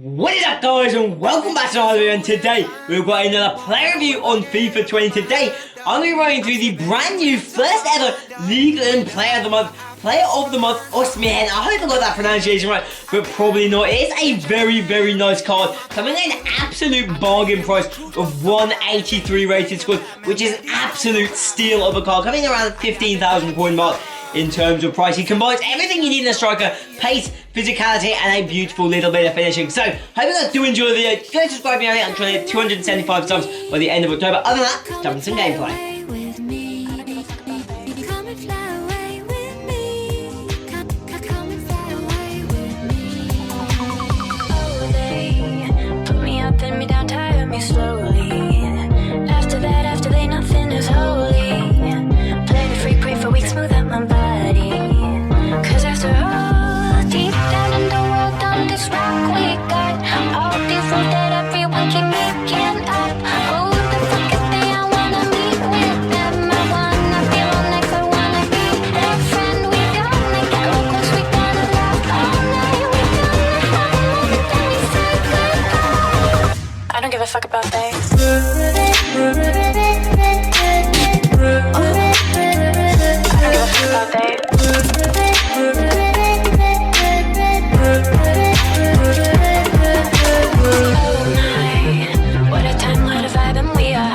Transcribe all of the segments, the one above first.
What is up, guys, and welcome back to another video. And today we've got another player review on FIFA 20. Today I'm going to be running through the brand new first ever Ligue Player of the Month, Osimhen. I hope I got that pronunciation right, but probably not. It is a very nice card, coming at an absolute bargain price of 183 rated squad, which is an absolute steal of a card, coming around the 15,000 coin mark. In terms of price, he combines everything you need in a striker: pace, physicality, and a beautiful little bit of finishing. So, hope you guys do enjoy the video. Go subscribe me. I'm trying to hit 275 subs by the end of October. Other than that, jump into some gameplay. Fuck about that. What a time, what a vibe, and we are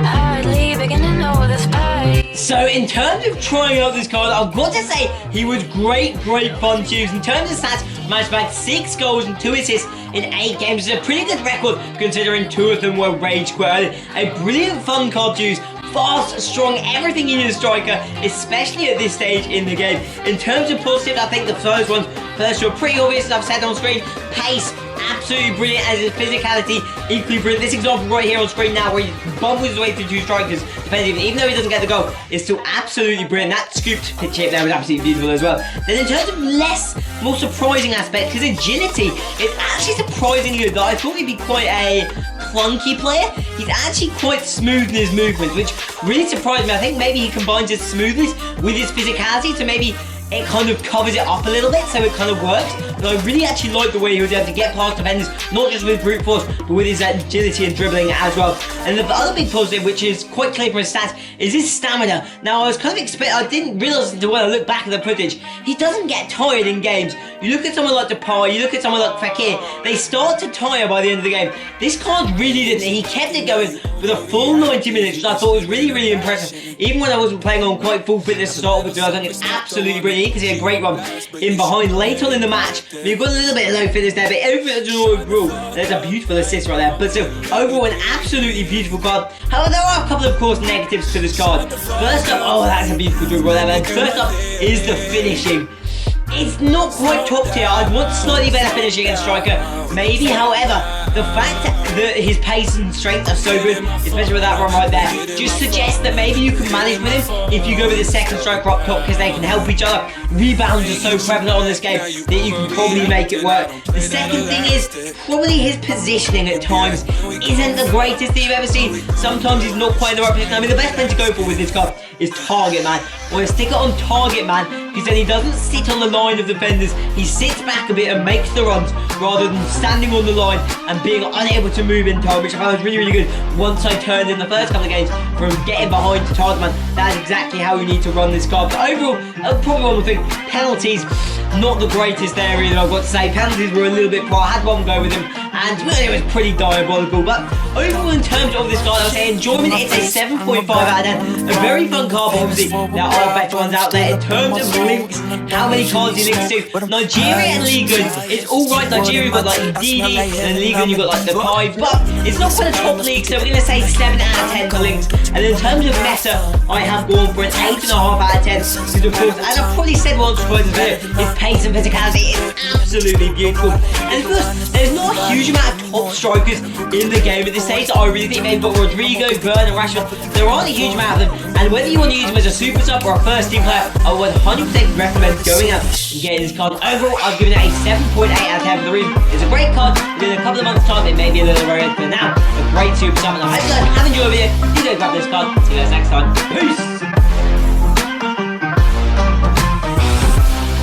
hardly beginning to know this party. So in terms of trying out this card, I've got to say he was great fun to use. In terms of stats, managed to bag 6 goals and 2 assists in 8 games. It's a pretty good record considering 2 of them were rage quit early. A brilliant fun card to use. Fast, strong, everything you need in a striker, especially at this stage in the game. In terms of positives, I think the first two are pretty obvious, as I've said on screen. Pace, absolutely brilliant, as his physicality, equally brilliant. This example right here on screen now, where he bumbles his way through 2 strikers, even though he doesn't get the goal, is still absolutely brilliant. That scooped pitch chip there was absolutely beautiful as well. Then in terms of more surprising aspect, his agility is actually surprisingly good. I thought he'd be quite a clunky player. He's actually quite smooth in his movement, which really surprised me. I think maybe he combines his smoothness with his physicality, so maybe it kind of covers it up a little bit, so it kind of works. But I really actually like the way he was able to get past defenders, not just with brute force, but with his agility and dribbling as well. And the other big positive, which is quite clear from his stats, is his stamina. Now, I was kind of I didn't realise until when I look back at the footage, he doesn't get tired in games. You look at someone like Potm, you look at someone like Fakir, they start to tire by the end of the game. This card really didn't. He kept it going with a full 90 minutes, which I thought was really impressive. Even when I wasn't playing on quite full fitness to start with, I think it's absolutely brilliant. You can see a great run in behind late on in the match. You've got a little bit of low fitness there, but overall, there's a beautiful assist right there. But still, overall, an absolutely beautiful card. However, there are a couple of, course, negatives to this card. First up, oh, that's a beautiful dribble right there. First up is the finishing. It's not quite top tier. I'd want slightly better finishing in striker, maybe. However, the fact that his pace and strength are so good, especially with that run right there, just suggests that maybe you can manage with him if you go with the second striker up top, because they can help each other. Rebounds are so prevalent on this game that you can probably make it work. The second thing is probably his positioning at times isn't the greatest that you've ever seen. Sometimes he's not quite in the right position. I mean, the best thing to go for with this card is target man. Or stick it on target man, because then he doesn't sit on the line of defenders. He sits back a bit and makes the runs rather than standing on the line and being unable to move in time, which I found was really good once I turned in the first couple of games from getting behind to target man. That's exactly how you need to run this card. But overall, probably one more thing, penalties, not the greatest there either, I've got to say. Penalties were a little bit poor. I had one go with him, and really, it was pretty diabolical. But overall, in terms of this card, I would say enjoyment, it's a 7.5 out of 10. A very fun card, but obviously there are better ones out there. In terms of links, how many cards he links to, Nigeria and Ligue, it's alright. Nigeria, you've got like Ndidi, and Ligue, you've got like the 5, but it's not for the top league, so we're going to say 7 out of 10 for links. And in terms of meta, I have gone for an 8.5 out of 10, because of course, as I've probably said once before in this video, his pace and physicality is absolutely beautiful. And of course, there's not a huge amount of top strikers in the game at this stage, so I really think they've got Rodrigo, Bern and Rashford. There aren't a huge amount of them, and whether you want to use him as a super sub or a first team player, I would 100% recommend going out and getting this card. Overall, I've given it a 7.8 out of 10 for the reason it's a great card. In a couple of months' time, it may be a little very good, but now, a great super sub. And I hope you guys have enjoyed the video. You guys grab this card. See you guys next time. Peace!